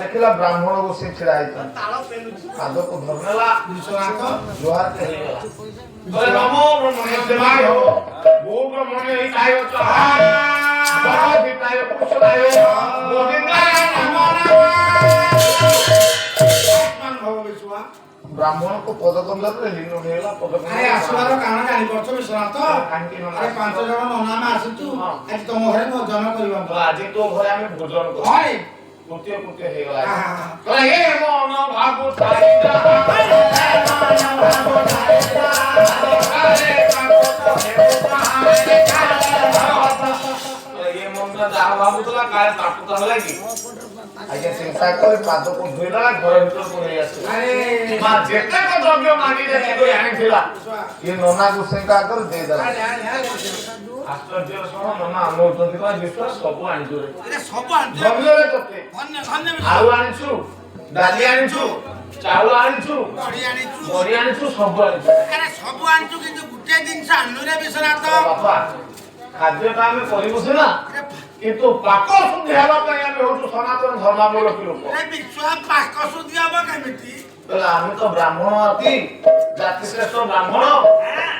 देखला ब्राह्मण बसी छिड़ा पाद को धरनेला जुहार करे नमो ब्रह्मण्य देवाय हो भू ब्रह्मण्य हिताय स्वाहा दिताय कुशलाय गोविंदाय नमो नमः भव विश्वा ब्राह्मण को पदकंदर रे लीन हेला पदकंदर अरे आसवार काना जानि परछ विश्वनाथ अरे पांच जण नना में आसितु आज तुम घरे भोजन करबा आज तो घरे हम भोजन कर हाय कुते कुते हे गला तो हे मन भागु ताई जा हे मन भागु ताई जा अरे काको तो हे कहाले काले ये मन का जा भागु तला काले काटु त लागी आगे चिंता कर पाद को धोइला घर भीतर को ले आसे अरे मां जेते को द्रव्य मांगी दे तो यानी थिला ये नोना गुसें का कर दे दला आश्चर्य सह नोना अमोतंती का विश्वास सब आनी जोरे अरे सब आनी जमले तते धन्य धन्य आलू आनिछु डाली आनिछु चावल आनिछु बड़ी आनिछु सब आनिछु अरे सब आनिछु किंतु गुटे दिन से आनु रे विश्वनाथ बाबा खाद्य का हमें करिबु ना किंतु पाक शुद्धि हवा पे हमें होतु सनातन धर्मावलंबी लोक अरे विश्वा पाक शुद्धि हवा केमिति तला हम तो ब्राह्मण अति जाति श्रेष्ठ ब्राह्मण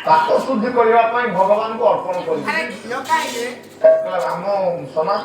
पाक शुद्धि करिवा पई भगवान को अर्पण करि अरे कियो काइले तला हम सनातन